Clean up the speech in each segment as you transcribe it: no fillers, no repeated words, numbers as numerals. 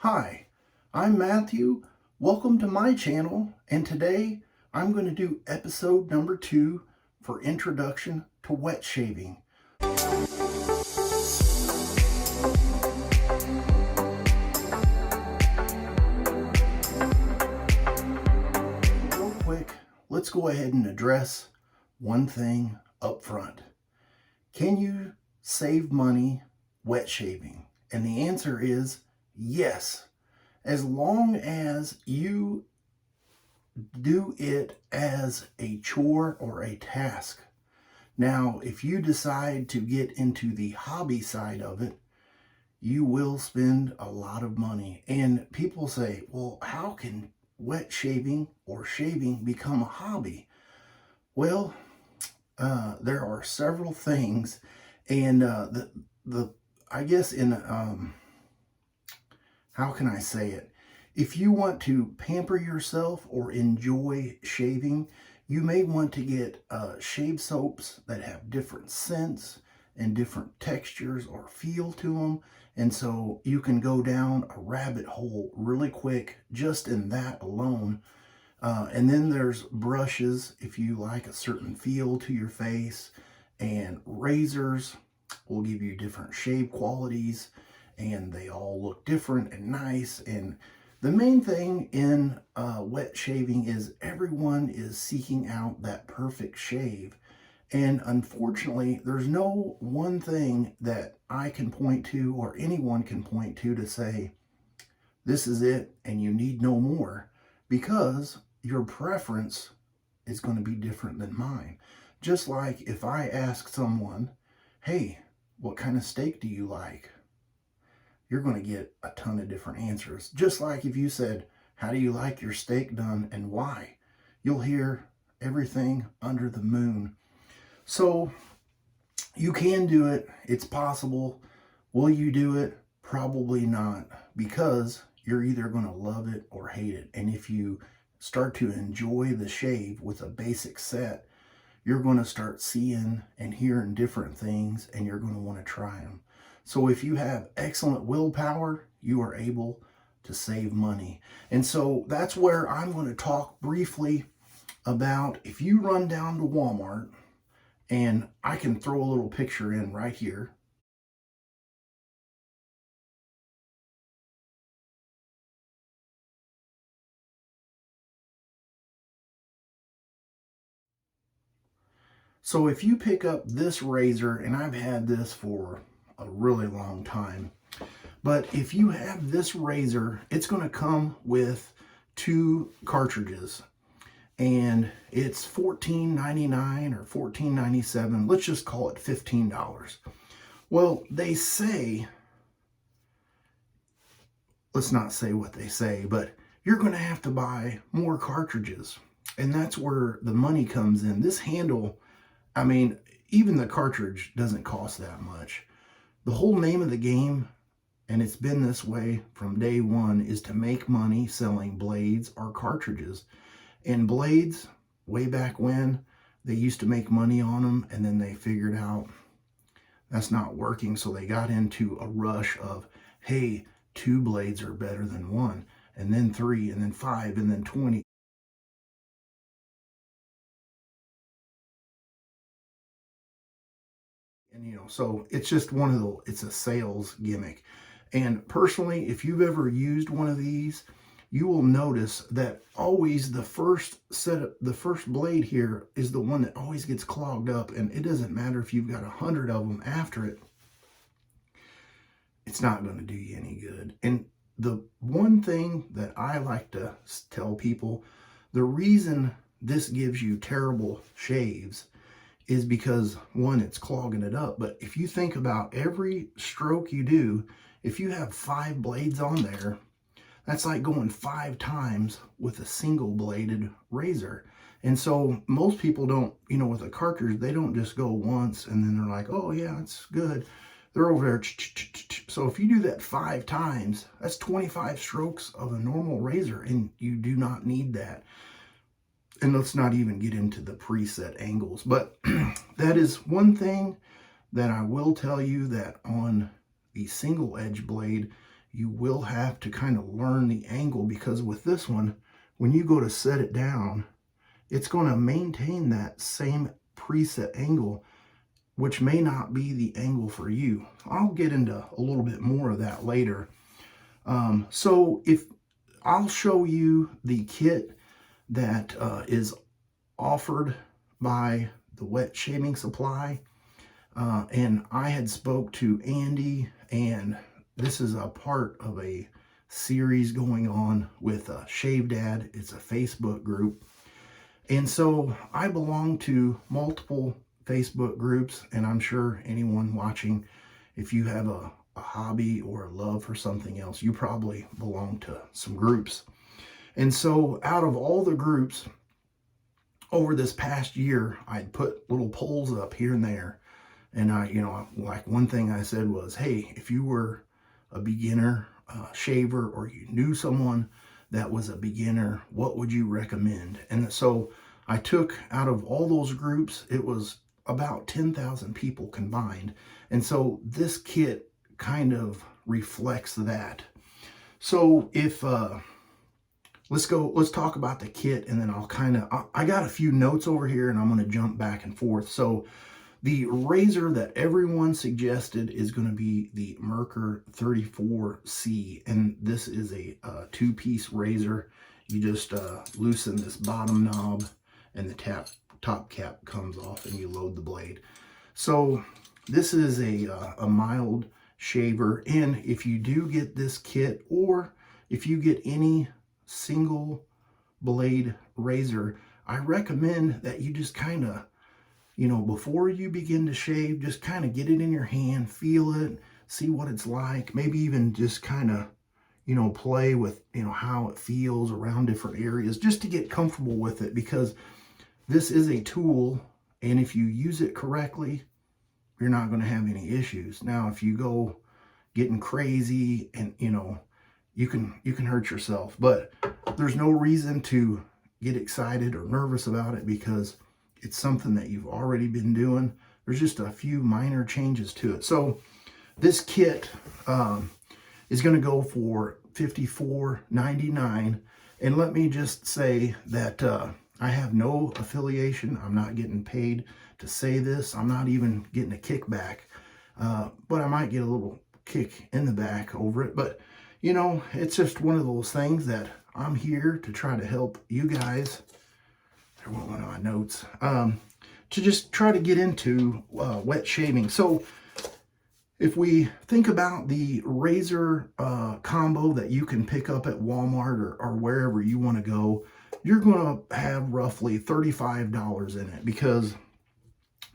Hi, I'm Matthew. Welcome to my channel, and today I'm going to do episode number 2 for Introduction to Wet Shaving. Real quick, let's go ahead and address one thing up front. Can you save money wet shaving? And the answer is yes, as long as you do it as a chore or a task. Now, if you decide to get into the hobby side of it, you will spend a lot of money. And people say, well, how can wet shaving or shaving become a hobby? Well, there are several things, and I guess in how can I say it? If you want to pamper yourself or enjoy shaving, you may want to get shave soaps that have different scents and different textures or feel to them. And so you can go down a rabbit hole really quick just in that alone. And then there's brushes if you like a certain feel to your face, and razors will give you different shave qualities, and they all look different and nice. And the main thing in wet shaving is everyone is seeking out that perfect shave. And unfortunately, there's no one thing that I can point to or anyone can point to say, this is it and you need no more, because your preference is going to be different than mine. Just like if I ask someone, hey, what kind of steak do you like? You're going to get a ton of different answers. Just like if you said, how do you like your steak done and why? You'll hear everything under the moon. So you can do it. It's possible. Will you do it? Probably not, because you're either going to love it or hate it. And if you start to enjoy the shave with a basic set, you're going to start seeing and hearing different things, and you're going to want to try them. So if you have excellent willpower, you are able to save money. And so that's where I'm going to talk briefly about, if you run down to Walmart, and I can throw a little picture in right here. So if you pick up this razor, and I've had this for a really long time, but if you have this razor, it's going to come with 2 cartridges, and it's $14.99 or $14.97. Let's just call it $15. Well, they say, let's not say what they say, but you're going to have to buy more cartridges. And that's where the money comes in. This handle, I mean, even the cartridge doesn't cost that much. The whole name of the game, and it's been this way from day one, is to make money selling blades or cartridges. And blades, way back when, they used to make money on them, and then they figured out that's not working, so they got into a rush of, hey, 2 blades are better than 1, and then 3, and then 5, and then 20. And so it's just it's a sales gimmick. And personally, if you've ever used one of these, you will notice that always the first blade here is the one that always gets clogged up. And it doesn't matter if you've got 100 of them after it, it's not going to do you any good. And the one thing that I like to tell people, the reason this gives you terrible shaves is because, one, it's clogging it up. But if you think about every stroke you do, if you have 5 blades on there, that's like going 5 times with a single bladed razor. And so most people don't, with a cartridge, they don't just go once and then they're like, oh yeah, it's good. They're over there. So if you do that 5 times, that's 25 strokes of a normal razor, and you do not need that. And let's not even get into the preset angles. But that is one thing that I will tell you, that on the single edge blade, you will have to kind of learn the angle, because with this one, when you go to set it down, it's going to maintain that same preset angle, which may not be the angle for you. I'll get into a little bit more of that later. So if I'll show you the kit that is offered by the Wet Shaving Supply, and I had spoke to Andy, and this is a part of a series going on with Shave Dad. It's a Facebook group, and so I belong to multiple Facebook groups, and I'm sure anyone watching, if you have a hobby or a love for something else, you probably belong to some groups. And so out of all the groups over this past year, I'd put little polls up here and there. And like one thing I said was, hey, if you were a beginner shaver, or you knew someone that was a beginner, what would you recommend? And so I took, out of all those groups, it was about 10,000 people combined. And so this kit kind of reflects that. So if, let's talk about the kit, and then I got a few notes over here, and I'm going to jump back and forth. So the razor that everyone suggested is going to be the Merkur 34C, and this is a two-piece razor. You just loosen this bottom knob, and the top cap comes off, and you load the blade. So this is a mild shaver, and if you do get this kit, or if you get any single blade razor, I recommend that you just kind of, before you begin to shave, just kind of get it in your hand, feel it, see what it's like, maybe even just kind of, play with, how it feels around different areas, just to get comfortable with it, because this is a tool, and if you use it correctly, you're not going to have any issues. Now, if you go getting crazy, and, you can hurt yourself, but there's no reason to get excited or nervous about it, because it's something that you've already been doing. There's just a few minor changes to it. So this kit is going to go for $54.99. And let me just say that I have no affiliation. I'm not getting paid to say this. I'm not even getting a kickback. But I might get a little kick in the back over it. But, it's just one of those things that I'm here to try to help you guys. There went one of my notes. To just try to get into wet shaving. So if we think about the razor combo that you can pick up at Walmart or wherever you want to go, you're going to have roughly $35 in it, because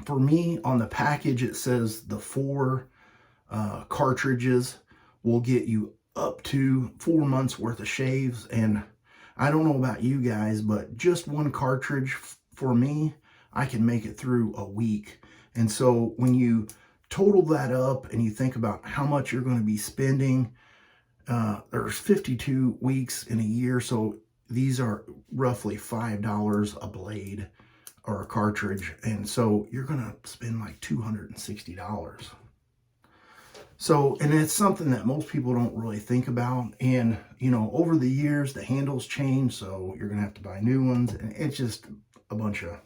for me, on the package, it says the 4 cartridges will get you up to 4 months worth of shaves. And I don't know about you guys, but just one cartridge for me, I can make it through a week. And so when you total that up and you think about how much you're going to be spending, there's 52 weeks in a year. So these are roughly $5 a blade or a cartridge. And so you're going to spend like $260. So, and it's something that most people don't really think about. And, over the years, the handles change, so you're going to have to buy new ones. And it's just a bunch of...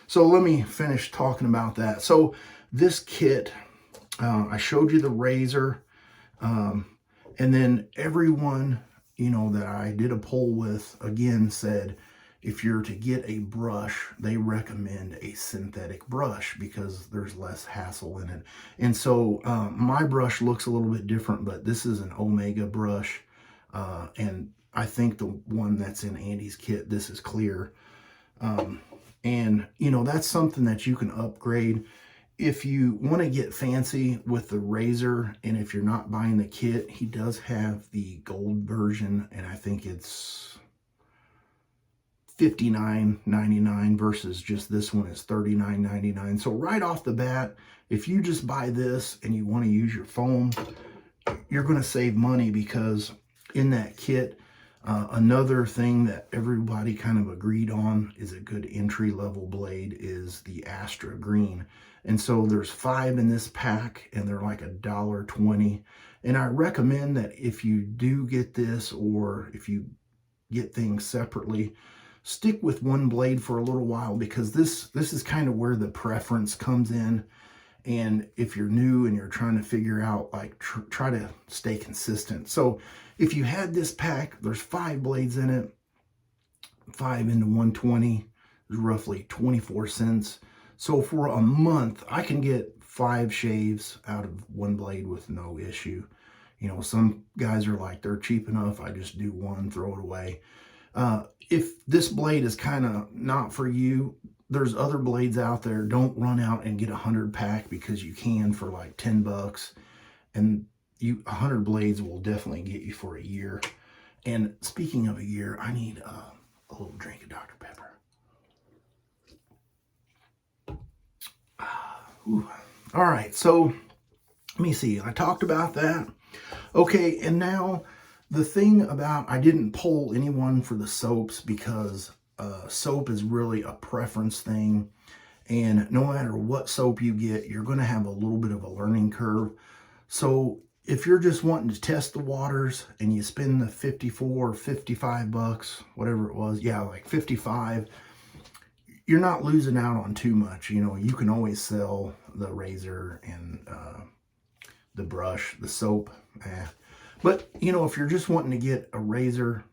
So let me finish talking about that. So this kit, I showed you the razor. And then everyone, that I did a poll with, again, said, if you're to get a brush, they recommend a synthetic brush because there's less hassle in it. And so my brush looks a little bit different, but this is an Omega brush. And I think the one that's in Andy's kit, this is clear. And, that's something that you can upgrade. If you want to get fancy with the razor, and if you're not buying the kit, he does have the gold version, and I think it's $59.99 versus just this one is $39.99. So right off the bat, if you just buy this and you want to use your foam, you're going to save money, because in that kit, another thing that everybody kind of agreed on is a good entry-level blade is the Astra Green. And so there's 5 in this pack, and they're like $1.20. And I recommend that if you do get this, or if you get things separately, stick with one blade for a little while, because this is kind of where the preference comes in. And if you're new and you're trying to figure out, like, try to stay consistent. So if you had this pack, there's 5 blades in it. 5 into 120 is roughly 24 cents. So for a month, I can get 5 shaves out of one blade with no issue. You know, some guys are like, they're cheap enough, I just do one, throw it away. If this blade is kind of not for you, there's other blades out there. Don't run out and get a 100 pack, because you can for like 10 bucks. And 100 blades will definitely get you for a year. And speaking of a year, I need a little drink of Dr. Pepper. All right, so let me see. I talked about that. Okay, and now the thing about, I didn't poll anyone for the soaps, because soap is really a preference thing. And no matter what soap you get, you're going to have a little bit of a learning curve. So if you're just wanting to test the waters and you spend the 54 or 55 bucks, whatever it was, yeah, like 55, you're not losing out on too much. You know, you can always sell the razor and the brush, the soap. But, you know, if you're just wanting to get a razor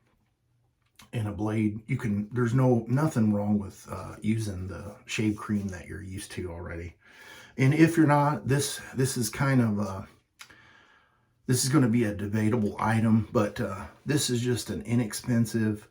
and a blade, you can, there's nothing wrong with using the shave cream that you're used to already. And if you're not, this is kind of this is going to be a debatable item, but this is just an inexpensive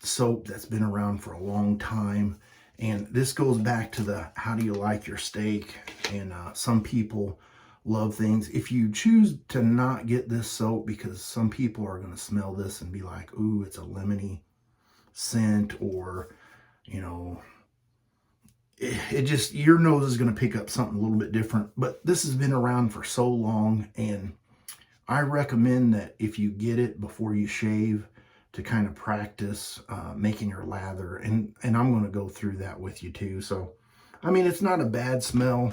soap that's been around for a long time. And this goes back to the, how do you like your steak? And some people love things. If you choose to not get this soap, because some people are going to smell this and be like, ooh, it's a lemony scent, or, you know, it just, your nose is going to pick up something a little bit different. But this has been around for so long, and I recommend that if you get it before you shave, to kind of practice making your lather. And I'm going to go through that with you too. So, I mean, it's not a bad smell,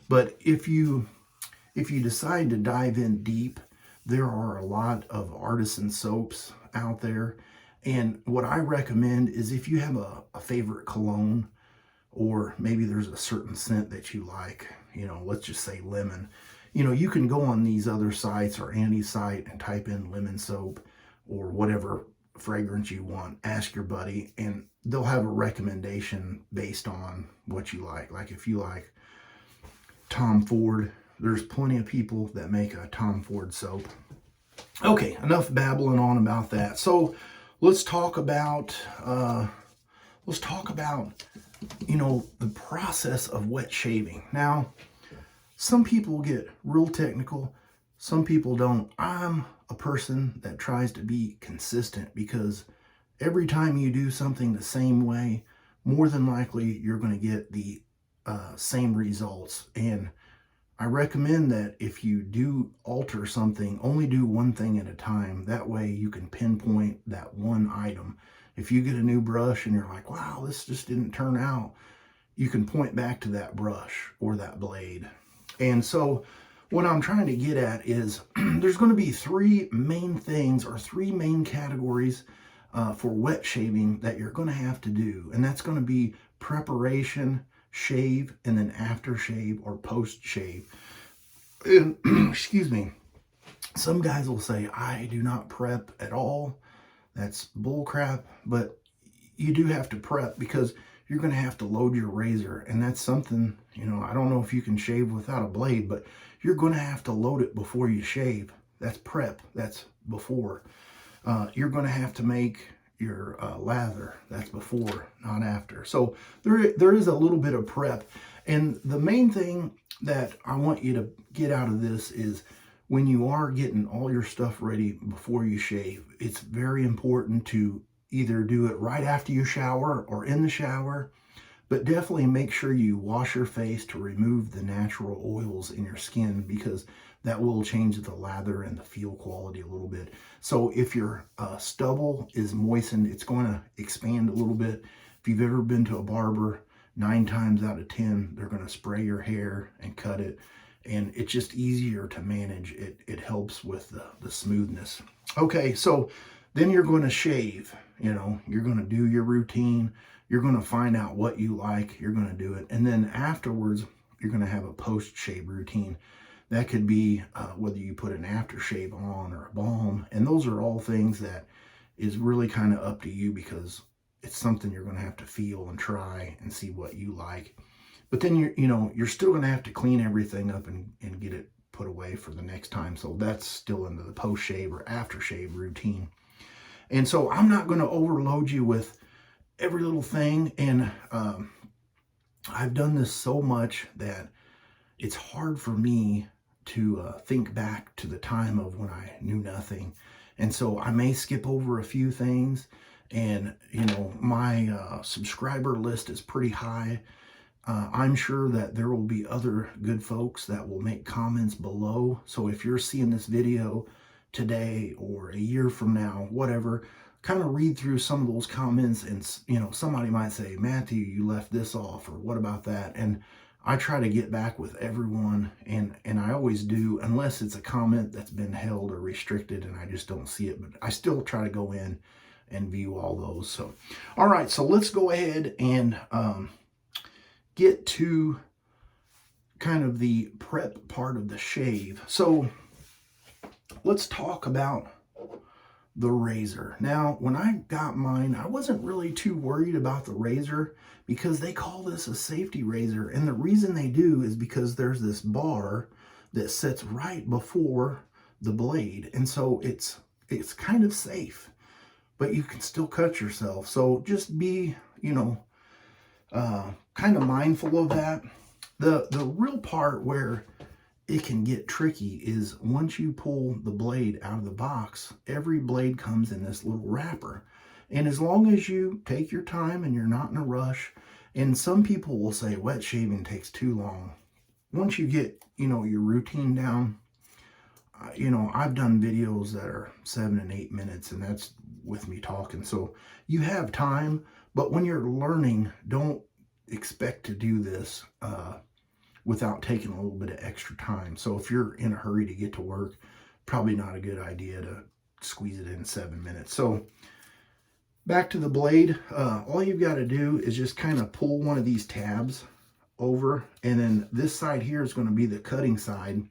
but if you decide to dive in deep, there are a lot of artisan soaps out there. And what I recommend is, if you have a favorite cologne, or maybe there's a certain scent that you like, you know, let's just say lemon, you know, you can go on these other sites or any site and type in lemon soap or whatever fragrance you want. Ask your buddy, and they'll have a recommendation based on what you like. Like if you like Tom Ford, there's plenty of people that make a Tom Ford soap. Okay, enough babbling on about that. So let's talk about you know, the process of wet shaving. Now, some people get real technical, some people don't. I'm a person that tries to be consistent, because every time you do something the same way, more than likely you're going to get the same results. And I recommend that if you do alter something, only do one thing at a time. That way you can pinpoint that one item. If you get a new brush and you're like, wow, this just didn't turn out, you can point back to that brush or that blade. And so what I'm trying to get at is there's going to be 3 main things, or 3 main categories for wet shaving that you're going to have to do. And that's going to be preparation, shave, and then after shave or post shave. And, excuse me, some guys will say, I do not prep at all. That's bull crap. But you do have to prep, because you're going to have to load your razor. And that's something, you know, I don't know if you can shave without a blade, but you're going to have to load it before you shave. That's prep. That's before. You're going to have to make your lather. That's before, not after. So there is a little bit of prep. And the main thing that I want you to get out of this is, when you are getting all your stuff ready before you shave, it's very important to either do it right after you shower or in the shower, but definitely make sure you wash your face to remove the natural oils in your skin, because that will change the lather and the feel quality a little bit. So if your stubble is moistened, it's going to expand a little bit. If you've ever been to a barber, 9 times out of 10, they're going to spray your hair and cut it. And it's just easier to manage. It helps with the smoothness. Okay, so then you're going to shave. You're going to do your routine. You're going to find out what you like. You're going to do it. And then afterwards, you're going to have a post-shave routine. That could be whether you put an aftershave on or a balm. And those are all things that is really kind of up to you, because it's something you're going to have to feel and try and see what you like. But then you're still going to have to clean everything up and get it put away for the next time. So that's still into the post-shave or aftershave routine. And so I'm not going to overload you with every little thing. And I've done this so much that it's hard for me to think back to the time of when I knew nothing. And so I may skip over a few things. And, my subscriber list is pretty high. I'm sure that there will be other good folks that will make comments below. So if you're seeing this video today or a year from now, whatever, kind of read through some of those comments, and somebody might say, Matthew, you left this off, or what about that? And I try to get back with everyone, and I always do, unless it's a comment that's been held or restricted and I just don't see it. But I still try to go in and view all those. So all right, so let's go ahead and get to kind of the prep part of the shave. So let's talk about the razor. Now, when I got mine, I wasn't really too worried about the razor, because they call this a safety razor. And the reason they do is because there's this bar that sits right before the blade. And so it's kind of safe, but you can still cut yourself. So just be, kind of mindful of that. The real part where it can get tricky is once you pull the blade out of the box, every blade comes in this little wrapper. And as long as you take your time and you're not in a rush, and some people will say wet shaving takes too long. Once you get, your routine down, I've done videos that are 7 and 8 minutes, and that's with me talking. So you have time, but when you're learning, don't expect to do this without taking a little bit of extra time. So if you're in a hurry to get to work, probably not a good idea to squeeze it in 7 minutes. So back to the blade, all you've got to do is just kind of pull one of these tabs over, and then this side here is going to be the cutting side,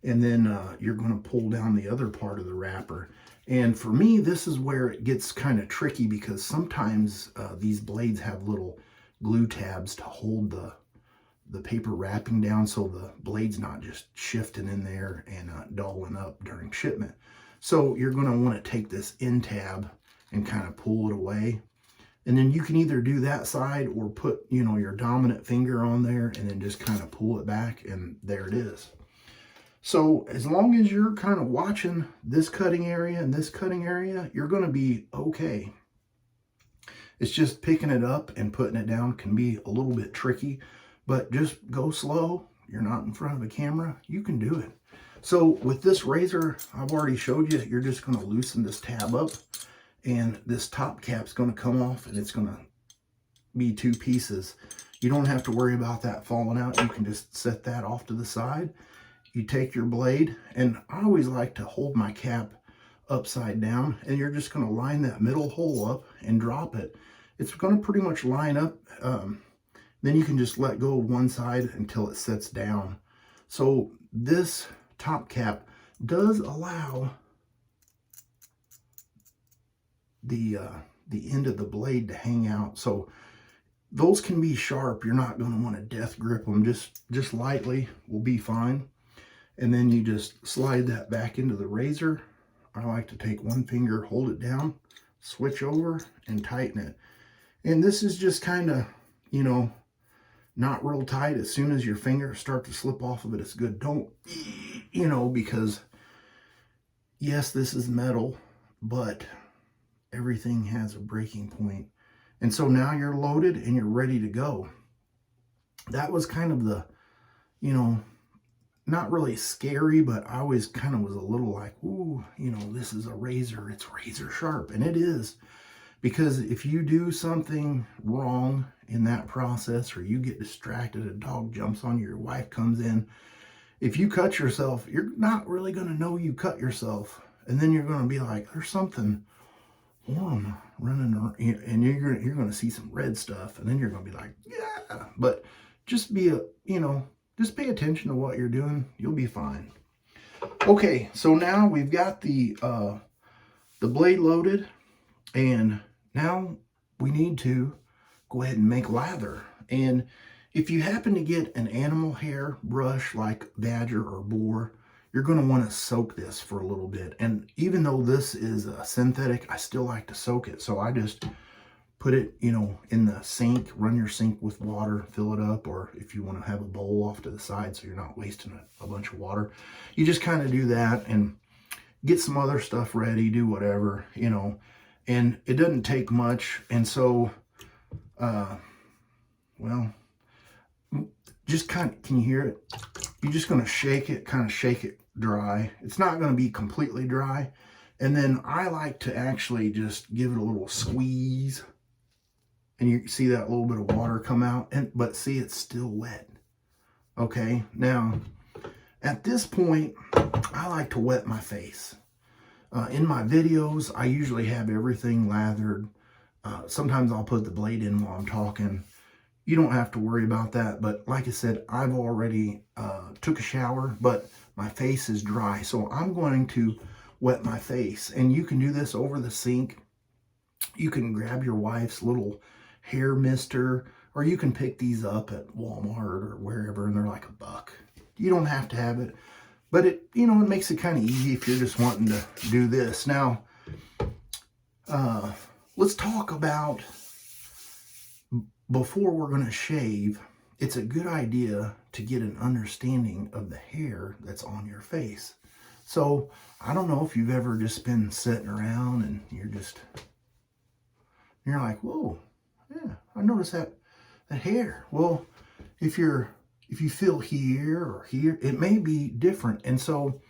and then you're going to pull down the other part of the wrapper. And for me, this is where it gets kind of tricky, because sometimes these blades have little glue tabs to hold the paper wrapping down, so the blade's not just shifting in there and dulling up during shipment. So you're going to want to take this end tab and kind of pull it away. And then you can either do that side or put, your dominant finger on there and then just kind of pull it back, and there it is. So as long as you're kind of watching this cutting area and this cutting area, you're going to be okay. It's just picking it up and putting it down can be a little bit tricky, but just go slow. You're not in front of a camera. You can do it. So with this razor, I've already showed you, you're just going to loosen this tab up, and this top cap's going to come off, and it's going to be 2 pieces. You don't have to worry about that falling out. You can just set that off to the side. You take your blade, and I always like to hold my cap upside down, and you're just going to line that middle hole up and drop it. It's going to pretty much line up. Then you can just let go of one side until it sets down. So this top cap does allow the end of the blade to hang out. So those can be sharp. You're not going to want to death grip them. Just lightly will be fine. And then you just slide that back into the razor. I like to take one finger, hold it down, switch over, and tighten it. And this is just kind of, not real tight. As soon as your fingers start to slip off of it, it's good. Don't, because yes, this is metal, but everything has a breaking point. And so now you're loaded and you're ready to go. That was kind of the, not really scary, but I always kind of was a little like, ooh, this is a razor. It's razor sharp, and it is. Because if you do something wrong in that process, or you get distracted, a dog jumps on you, your wife comes in, if you cut yourself, you're not really going to know you cut yourself. And then you're going to be like, there's something warm running around, and you're going to see some red stuff, and then you're going to be like, yeah. But just just pay attention to what you're doing. You'll be fine. Okay, so now we've got the blade loaded, and now we need to go ahead and make lather. And if you happen to get an animal hair brush like badger or boar, you're going to want to soak this for a little bit. And even though this is synthetic, I still like to soak it. So I just put it, in the sink, run your sink with water, fill it up, or if you want to have a bowl off to the side so you're not wasting a bunch of water, you just kind of do that and get some other stuff ready, do whatever, and it doesn't take much. And so, well, just can you hear it? You're just going to shake it, kind of shake it dry. It's not going to be completely dry. And then I like to actually just give it a little squeeze. And you see that little bit of water come out, but see, it's still wet. Okay, now at this point, I like to wet my face. In my videos, I usually have everything lathered. Sometimes I'll put the blade in while I'm talking. You don't have to worry about that, but like I said, I've already took a shower, but my face is dry, so I'm going to wet my face. And you can do this over the sink. You can grab your wife's little hair mister, or you can pick these up at Walmart or wherever, and they're like $1. You don't have to have it, but it makes it kind of easy if you're just wanting to do this. Now, let's talk about, before we're going to shave, it's a good idea to get an understanding of the hair that's on your face. So I don't know if you've ever just been sitting around and you're like, whoa, yeah, I noticed that hair. Well, if you feel here or here, it may be different. And so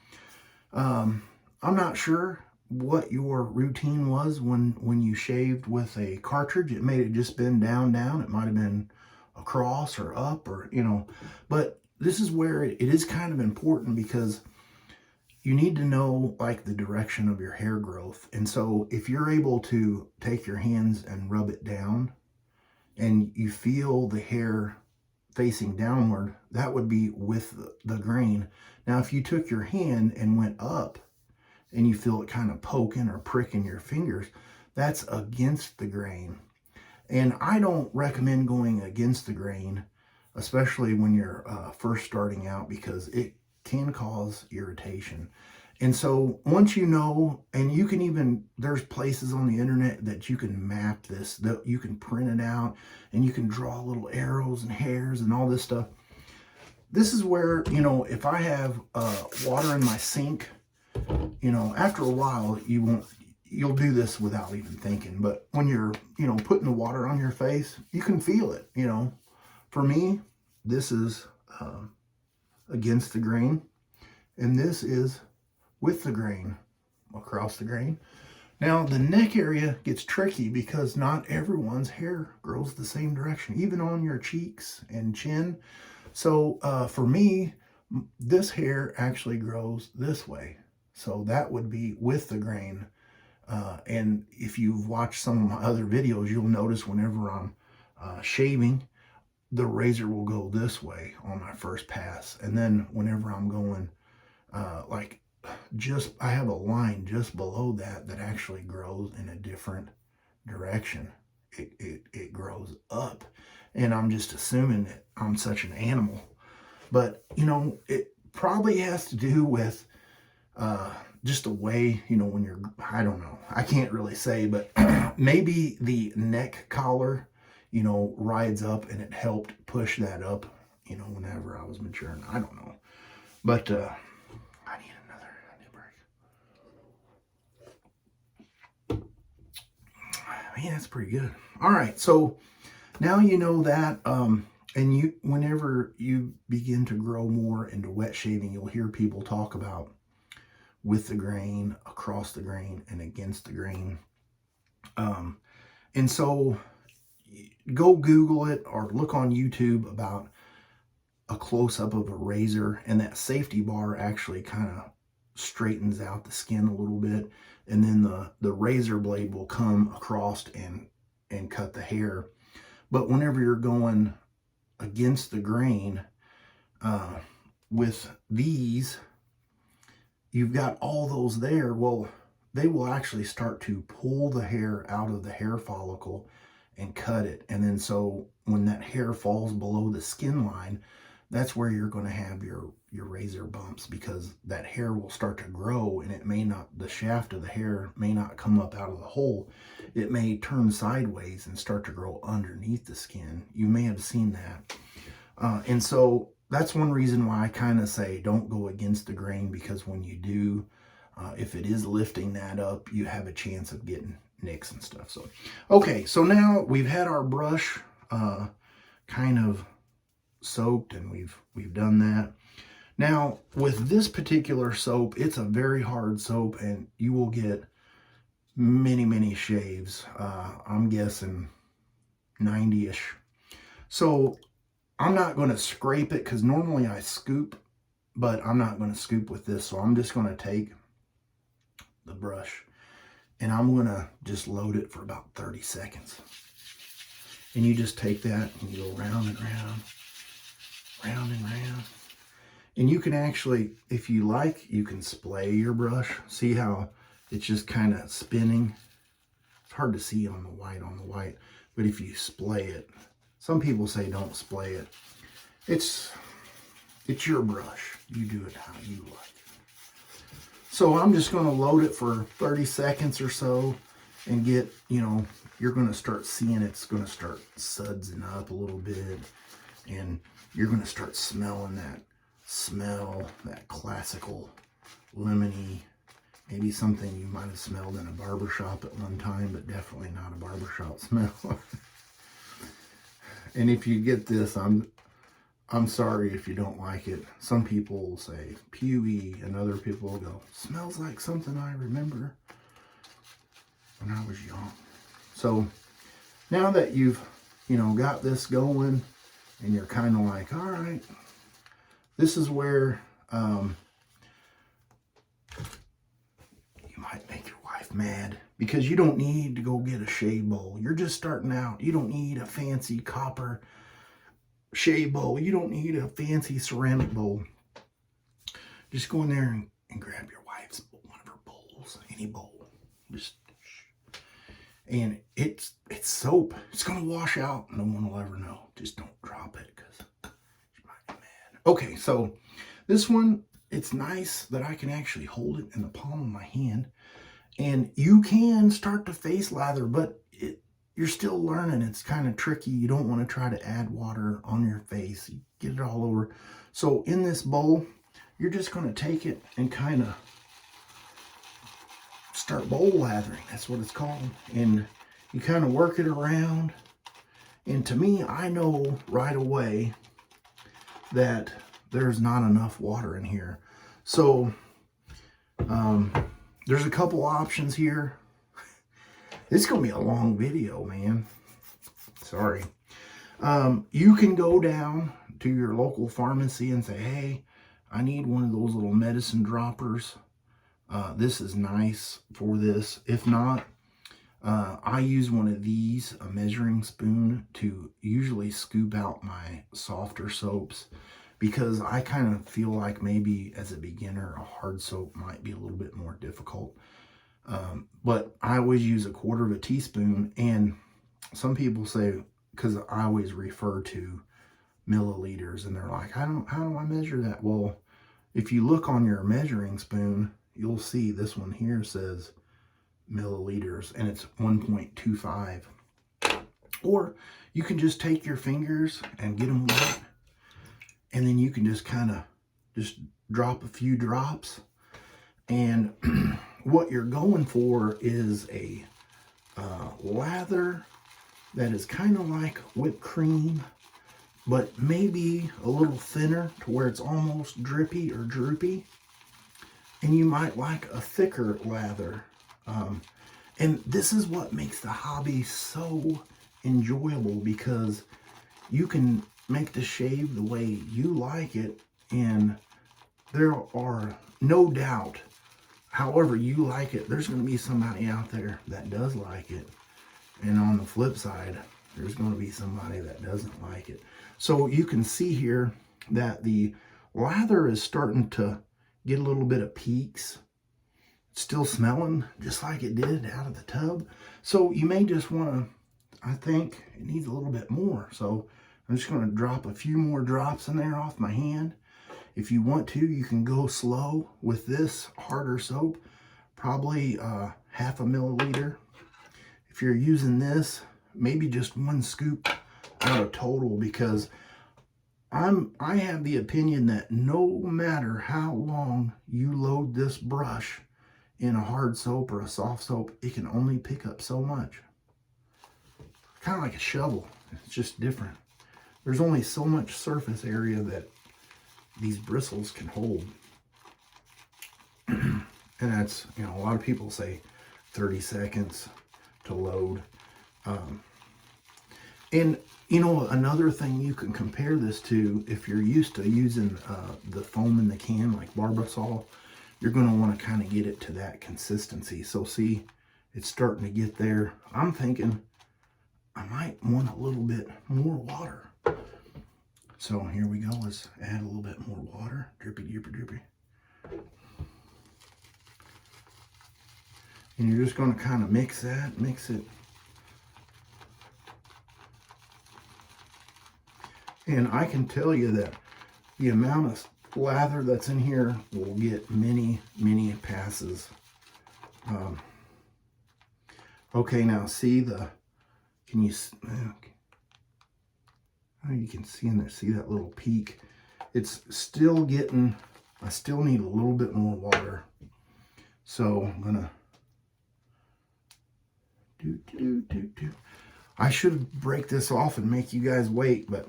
I'm not sure what your routine was when you shaved with a cartridge. It may have just been down. It might have been across or up, or but this is where it is kind of important, because you need to know like the direction of your hair growth. And so if you're able to take your hands and rub it down and you feel the hair facing downward, that would be with the grain. Now, if you took your hand and went up and you feel it kind of poking or pricking your fingers, that's against the grain. And I don't recommend going against the grain, especially when you're first starting out, because it can cause irritation. And so once you know, and you can even, there's places on the internet that you can map this, that you can print it out, and you can draw little arrows and hairs and all this stuff. This is where, if I have water in my sink, after a while, you'll do this without even thinking. But when you're, putting the water on your face, you can feel it, For me, this is against the grain, and this is with the grain, across the grain. Now, the neck area gets tricky because not everyone's hair grows the same direction, even on your cheeks and chin. So for me, this hair actually grows this way. So that would be with the grain. And if you've watched some of my other videos, you'll notice whenever I'm shaving, the razor will go this way on my first pass. And then whenever I'm going, I have a line just below that actually grows in a different direction. It grows up. And I'm just assuming that I'm such an animal. But, it probably has to do with just the way, when you're, I don't know, I can't really say, but maybe the neck collar, rides up, and it helped push that up, whenever I was maturing. I don't know. But I need a break. Man, that's pretty good. All right, so now you know that, and whenever you begin to grow more into wet shaving, you'll hear people talk about with the grain, across the grain, and against the grain. And so go Google it or look on YouTube about a close-up of a razor, and that safety bar actually kind of straightens out the skin a little bit, and then the razor blade will come across and cut the hair. But whenever you're going against the grain with these, you've got all those there. Well, they will actually start to pull the hair out of the hair follicle and cut it. And then so when that hair falls below the skin line, that's where you're going to have your razor bumps, because that hair will start to grow, and it may not, the shaft of the hair may not come up out of the hole. It may turn sideways and start to grow underneath the skin. You may have seen that. And so that's one reason why I kind of say don't go against the grain, because when you do, if it is lifting that up, you have a chance of getting nicks and stuff. So, okay, so now we've had our brush kind of soaked, and we've done that. Now with this particular soap, it's a very hard soap, and you will get many shaves. I'm guessing 90-ish. So I'm not going to scrape it, because normally I scoop, but I'm not going to scoop with this. So I'm just going to take the brush and I'm going to just load it for about 30 seconds. And you just take that and you go round and round, round and round. And you can actually, if you like, you can splay your brush. See how it's just kind of spinning? It's hard to see on the white, but if you splay it, some people say don't splay it. It's your brush. You do it how you like. So I'm just going to load it for 30 seconds or so and get, you're going to start seeing it's going to start sudsing up a little bit, and you're going to start smelling that smell, that classical lemony, maybe something you might have smelled in a barbershop at one time, but definitely not a barbershop smell. And if you get this, I'm sorry if you don't like it. Some people will say pewy, and other people will go, smells like something I remember when I was young. So now that you've, got this going, and you're kind of like, all right, this is where you might make your wife mad, because you don't need to go get a shave bowl. You're just starting out. You don't need a fancy copper shave bowl. You don't need a fancy ceramic bowl. Just go in there and grab your wife's one of her bowls, any bowl. And it's soap. It's gonna wash out. No one will ever know. Just don't drop it, because she might be mad. Okay, so this one, it's nice that I can actually hold it in the palm of my hand. And you can start to face lather, but you're still learning. It's kind of tricky. You don't want to try to add water on your face. You get it all over. So in this bowl, you're just going to take it and kind of start bowl lathering. That's what it's called. And you kind of work it around. And to me, I know right away that there's not enough water in here. So there's a couple options here. This is going to be a long video, man. Sorry. You can go down to your local pharmacy and say, hey, I need one of those little medicine droppers. This is nice for this. If not, I use one of these, a measuring spoon, to usually scoop out my softer soaps, because I kind of feel like maybe as a beginner, a hard soap might be a little bit more difficult. But I always use 1/4 teaspoon, and some people say, because I always refer to milliliters, and they're like, how do I measure that? Well, if you look on your measuring spoon, you'll see this one here says milliliters, and it's 1.25. Or you can just take your fingers and get them wet, and then you can just kind of just drop a few drops. And what you're going for is a lather that is kind of like whipped cream, but maybe a little thinner to where it's almost drippy or droopy. And you might like a thicker lather. And this is what makes the hobby so enjoyable, because you can make the shave the way you like it, and there are no doubt, however you like it, there's going to be somebody out there that does like it. And on the flip side, there's going to be somebody that doesn't like it. So you can see here that the lather is starting to get a little bit of peaks. It's still smelling just like it did out of the tub. So you may just want to, I think it needs a little bit more. So I'm just going to drop a few more drops in there off my hand. If you want to, you can go slow with this harder soap, probably half a milliliter. If you're using this, maybe just 1 scoop out of total, because I have the opinion that no matter how long you load this brush in a hard soap or a soft soap, it can only pick up so much. Kind of like a shovel. It's just different. There's only so much surface area that these bristles can hold. And that's, you know, a lot of people say 30 seconds to load. And you know, another thing you can compare this to, if you're used to using the foam in the can like Barbasol, you're going to want to kind of get it to that consistency. So see, it's starting to get there. I'm thinking I might want a little bit more water. So here we go. Let's add a little bit more water. Drippy, drippy, drippy. And you're just going to kind of mix it. And I can tell you that the amount of lather that's in here will get many, many passes. Okay, now see can you, you can see in there, see that little peak? It's still getting, I still need a little bit more water. So I'm gonna I should break this off and make you guys wait, but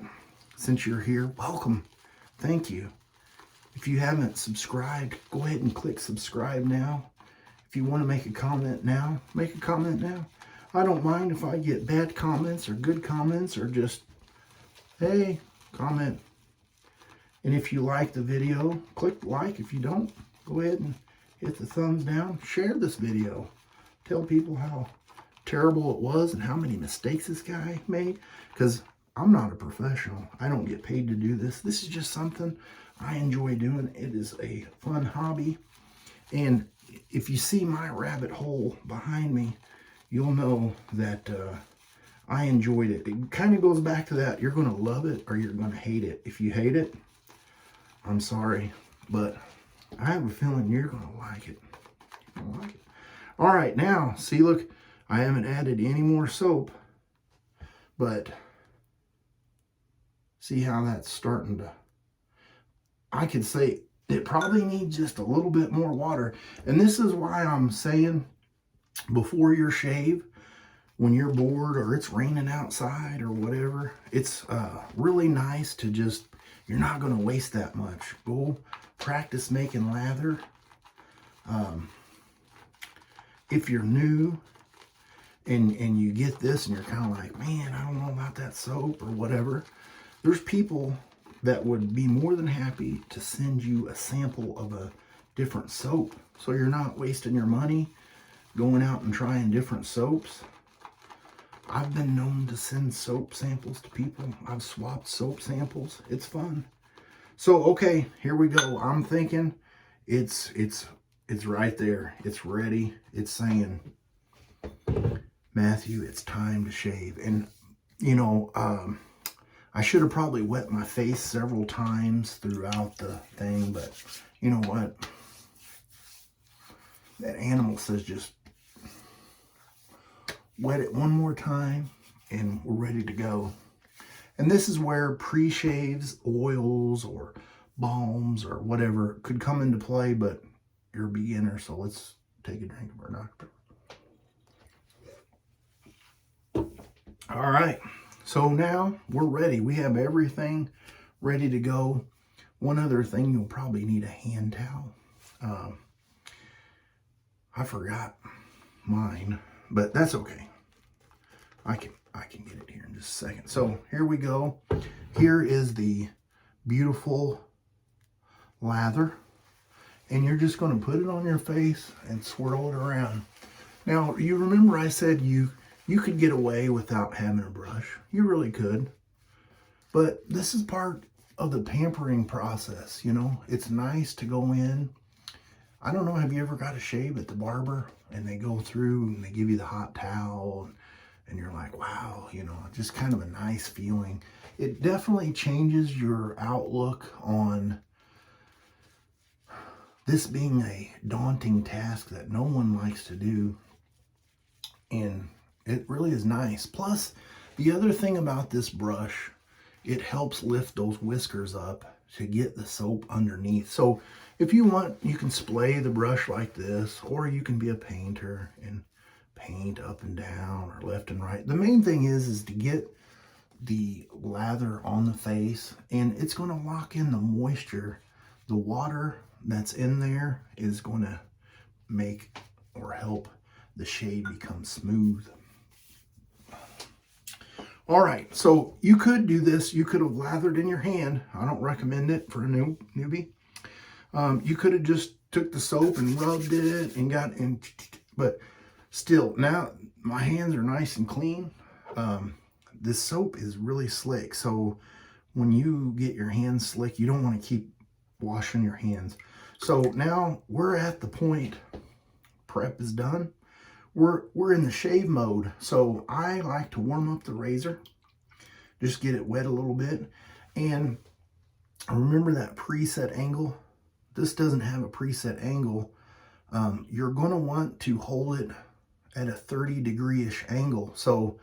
since you're here, welcome. Thank you. If you haven't subscribed, go ahead and click subscribe now. If you want to make a comment now, make a comment now. I don't mind if I get bad comments or good comments, or just, hey, comment. And if you like the video, click like. If you don't, go ahead and hit the thumbs down. Share this video. Tell people how terrible it was and how many mistakes this guy made. Because I'm not a professional. I don't get paid to do this. This is just something I enjoy doing. It is a fun hobby. And if you see my rabbit hole behind me, you'll know that I enjoyed it. It kind of goes back to that. You're going to love it or you're going to hate it. If you hate it, I'm sorry. But I have a feeling you're going to like it. You're going to like it. All right, now, see, look, I haven't added any more soap. But see how that's starting to, I could say it probably needs just a little bit more water. And this is why I'm saying, before your shave, when you're bored or it's raining outside or whatever, it's really nice to just, you're not going to waste that much. Go practice making lather. If you're new and you get this and you're kind of like, man, I don't know about that soap or whatever, there's people that would be more than happy to send you a sample of a different soap, so you're not wasting your money going out and trying different soaps. I've been known to send soap samples to people. I've swapped soap samples. It's fun. So, okay, here we go. I'm thinking it's right there. It's ready. It's saying, Matthew, it's time to shave. And, you know, I should have probably wet my face several times throughout the thing, but you know what? That animal says just wet it one more time and we're ready to go. And this is where pre-shaves, oils, or balms, or whatever could come into play, but you're a beginner, so let's take a drink of our Dr. Pepper. All right. So now we're ready. We have everything ready to go. One other thing, you'll probably need a hand towel. I forgot mine, but that's okay. I can get it here in just a second. So here we go. Here is the beautiful lather, and you're just going to put it on your face and swirl it around. Now, you remember I said you could get away without having a brush. You really could. But this is part of the pampering process, you know. It's nice to go in. I don't know, have you ever got a shave at the barber and they go through and they give you the hot towel and you're like, wow, you know, just kind of a nice feeling. It definitely changes your outlook on this being a daunting task that no one likes to do. And it really is nice. Plus, the other thing about this brush, it helps lift those whiskers up to get the soap underneath. So if you want, you can splay the brush like this, or you can be a painter and paint up and down or left and right. The main thing is to get the lather on the face, and it's going to lock in the moisture. The water that's in there is going to make or help the shave become smooth. All right, so you could do this. You could have lathered in your hand. I don't recommend it for a newbie. You could have just took the soap and rubbed it and got in, but still, now my hands are nice and clean. This soap is really slick, so when you get your hands slick, you don't want to keep washing your hands. So now we're at the point, prep is done. We're in the shave mode. So I like to warm up the razor, just get it wet a little bit. And remember that preset angle? This doesn't have a preset angle. You're going to want to hold it at a 30-degree-ish angle. So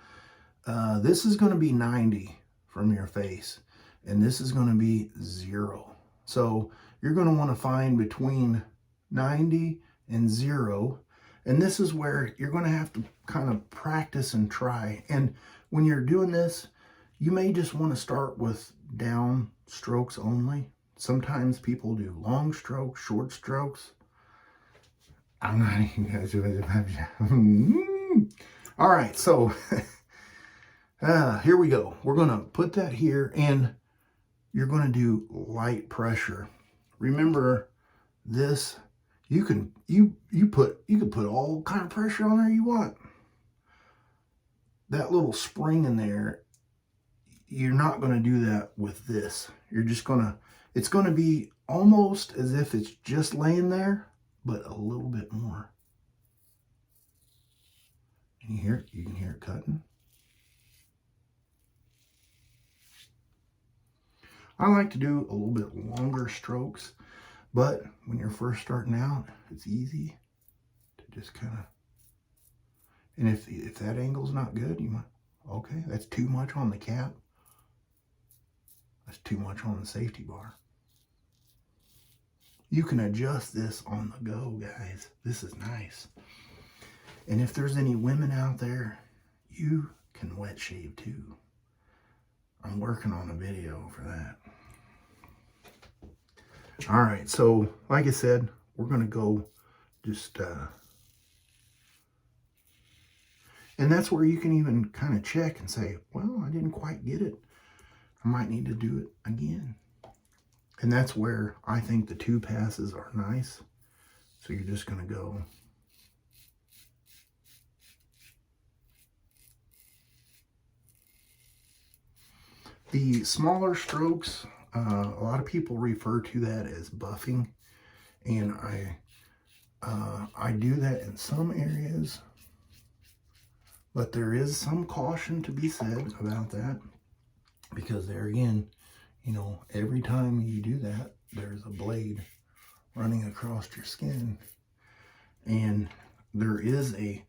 this is going to be 90 from your face, and this is going to be 0. So you're going to want to find between 90 and 0. And this is where you're going to have to kind of practice and try. And when you're doing this, you may just want to start with down strokes only. Sometimes people do long strokes, short strokes. I'm not even going to do it. All right, so here we go. We're going to put that here, and you're going to do light pressure. Remember this. You can put all kind of pressure on there you want. That little spring in there, you're not going to do that with this. You're just going to, it's going to be almost as if it's just laying there, but a little bit more. Can you hear it? You can hear it cutting. I like to do a little bit longer strokes. But when you're first starting out, it's easy to just kind of, and if that angle's not good, you might, okay, that's too much on the cap. That's too much on the safety bar. You can adjust this on the go, guys. This is nice. And if there's any women out there, you can wet shave too. I'm working on a video for that. All right, so like I said, we're going to go just, and that's where you can even kind of check and say, well, I didn't quite get it. I might need to do it again. And that's where I think the 2 passes are nice. So you're just going to go. The smaller strokes, a lot of people refer to that as buffing, and I do that in some areas, but there is some caution to be said about that, because there again, you know, every time you do that, there's a blade running across your skin, and there is a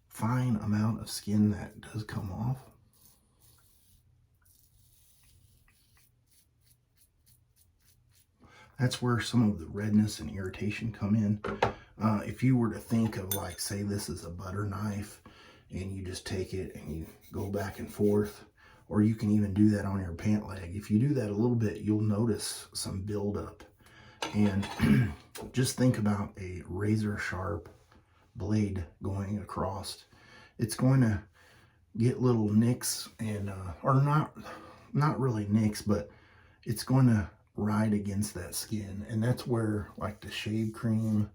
fine amount of skin that does come off. That's where some of the redness and irritation come in. If you were to think of, like, say this is a butter knife, and you just take it and you go back and forth, or you can even do that on your pant leg. If you do that a little bit, you'll notice some buildup. And just think about a razor sharp blade going across. it's going to get little nicks and, or not really nicks, but it's going to ride against that skin. And that's where like the shave cream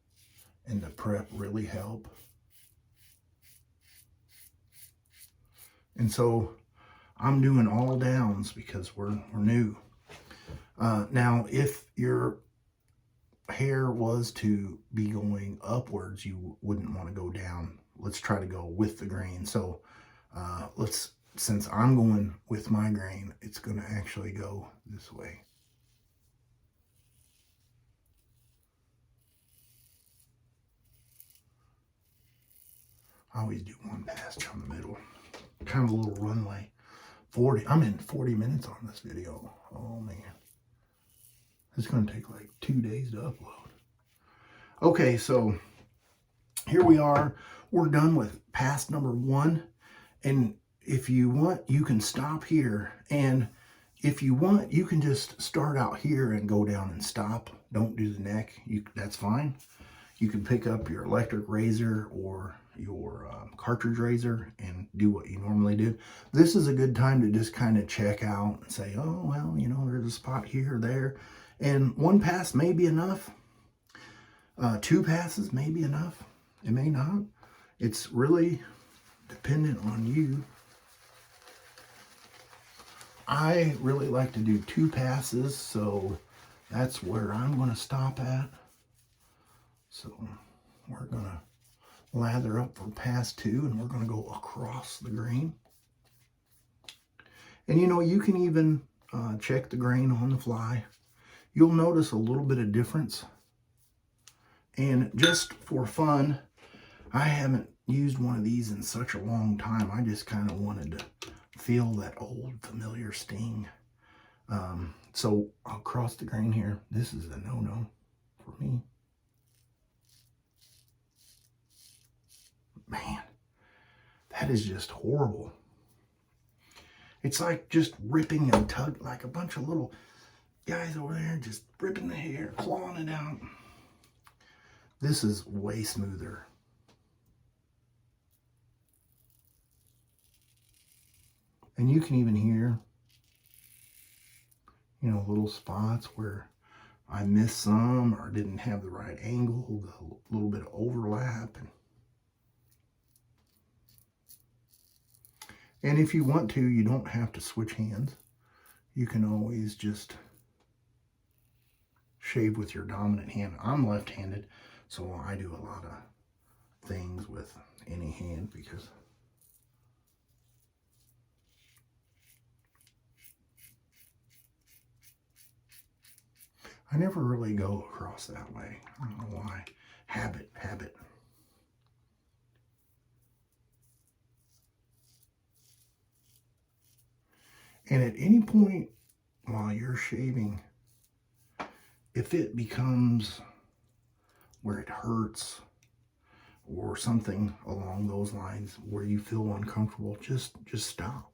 and the prep really help. And so I'm doing all downs because we're new. Now, if your hair was to be going upwards, you wouldn't want to go down. Let's try to go with the grain. So since I'm going with my grain, it's going to actually go this way. I always do one pass down the middle. Kind of a little runway. I'm in 40 minutes on this video. Oh man. It's going to take like 2 days to upload. Okay, so here we are. We're done with pass number 1. And if you want, you can stop here. And if you want, you can just start out here and go down and stop. Don't do the neck. That's fine. You can pick up your electric razor or your cartridge razor and do what you normally do. This is a good time to just kind of check out and say, oh, well, you know, there's a spot here or there. And 1 pass may be enough. 2 passes may be enough. It may not. It's really dependent on you. I really like to do 2 passes, so that's where I'm going to stop at. So we're going to lather up for pass 2, and we're going to go across the grain. And you know, you can even check the grain on the fly. You'll notice a little bit of difference. And just for fun, I haven't used one of these in such a long time. I just kind of wanted to feel that old familiar sting. So I'll cross the grain here. This is a no-no for me. Man, that is just horrible. It's like just ripping and tugging, like a bunch of little guys over there just ripping the hair, clawing it out. This is way smoother. And you can even hear, you know, little spots where I missed some or didn't have the right angle, a little bit of overlap. And if you want to, you don't have to switch hands. You can always just shave with your dominant hand. I'm left-handed, so I do a lot of things with any hand because I never really go across that way. I don't know why. Habit. And at any point while you're shaving, if it becomes where it hurts or something along those lines where you feel uncomfortable, just stop.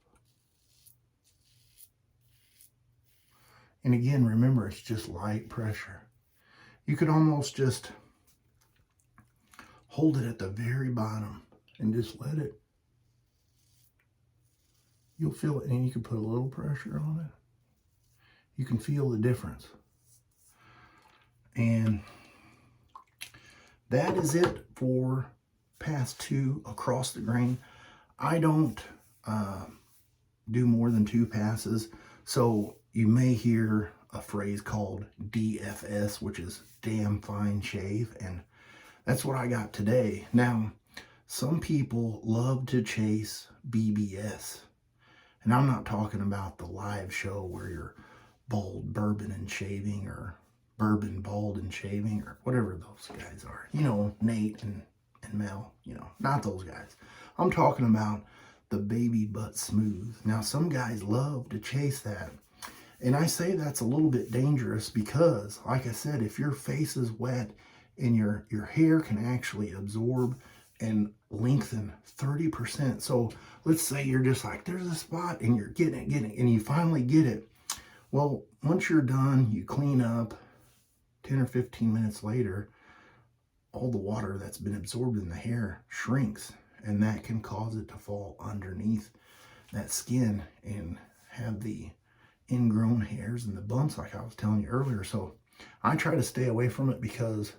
And again, remember, it's just light pressure. You could almost just hold it at the very bottom and just let it. You'll feel it, and you can put a little pressure on it. You can feel the difference. And that is it for pass 2 across the grain. I don't do more than 2 passes. So you may hear a phrase called DFS, which is damn fine shave. And that's what I got today. Now, some people love to chase BBS. And I'm not talking about the live show where you're bald bourbon and shaving, or bourbon bald and shaving, or whatever those guys are. You know, Nate and Mel, you know, not those guys. I'm talking about the baby butt smooth. Now, some guys love to chase that. And I say that's a little bit dangerous because, like I said, if your face is wet and your hair can actually absorb and lengthen 30%. So let's say you're just like, there's a spot and you're getting it, and you finally get it. Well, once you're done, you clean up, 10 or 15 minutes later, all the water that's been absorbed in the hair shrinks. and that can cause it to fall underneath that skin and have the ingrown hairs and the bumps like I was telling you earlier. So I try to stay away from it because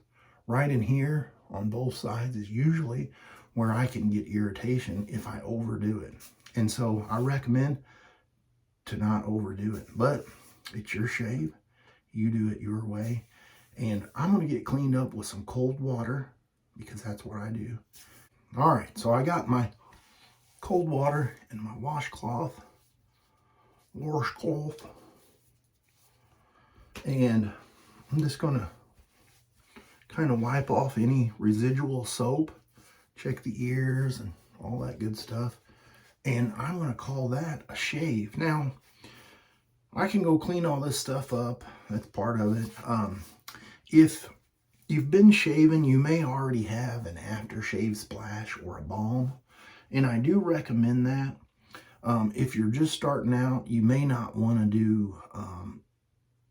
right in here on both sides is usually where I can get irritation if I overdo it. And so I recommend to not overdo it, but it's your shave. You do it your way. And I'm going to get cleaned up with some cold water because that's what I do. All right, so I got my cold water and my washcloth, and I'm just going to kind of wipe off any residual soap, check the ears and all that good stuff. And I'm going to call that a shave. Now, I can go clean all this stuff up. That's part of it. If you've been shaving, you may already have an aftershave splash or a balm. And I do recommend that. If you're just starting out, you may not want to do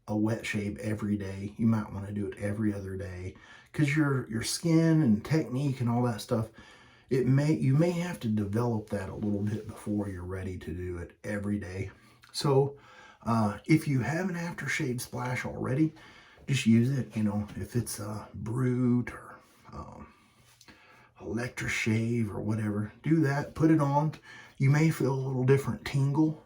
a wet shave every day. You might want to do it every other day because your skin and technique and all that stuff, you may have to develop that a little bit before you're ready to do it every day. So if you have an aftershave splash already, just use it. You know, if it's a Brute or electric shave or whatever, do that, put it on. You may feel a little different tingle,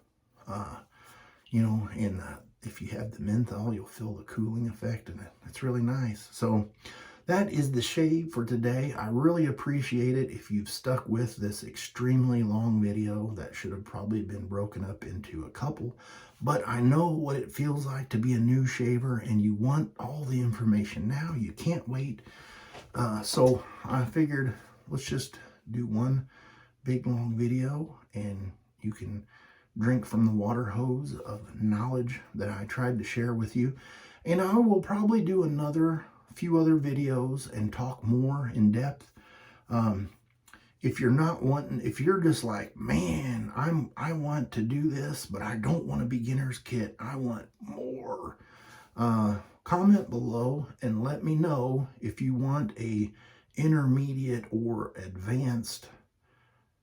you know, and if you have the menthol, you'll feel the cooling effect, and it's really nice. So that is the shave for today. I really appreciate it if you've stuck with this extremely long video that should have probably been broken up into a couple, but I know what it feels like to be a new shaver and you want all the information now. You can't wait. So I figured let's just do one big long video and you can drink from the water hose of knowledge that I tried to share with you. And I will probably do another few other videos and talk more in depth. If you're just like, man, I want to do this, but I don't want a beginner's kit, I want more. Comment below and let me know if you want a intermediate or advanced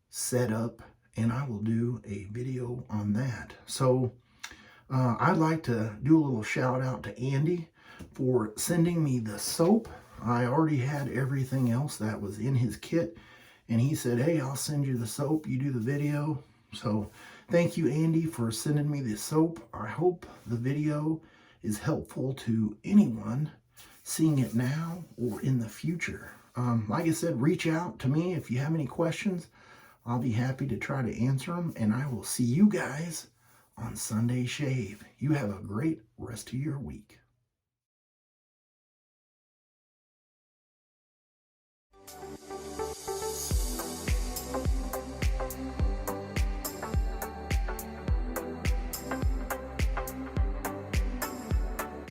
setup, and I will do a video on that. So I'd like to do a little shout out to Andy for sending me the soap. I already had everything else that was in his kit, and he said, hey, I'll send you the soap, you do the video. So thank you, Andy, for sending me the soap. I hope the video is helpful to anyone seeing it now or in the future. Like I said, reach out to me if you have any questions. I'll be happy to try to answer them, and I will see you guys on Sunday Shave. You have a great rest of your week.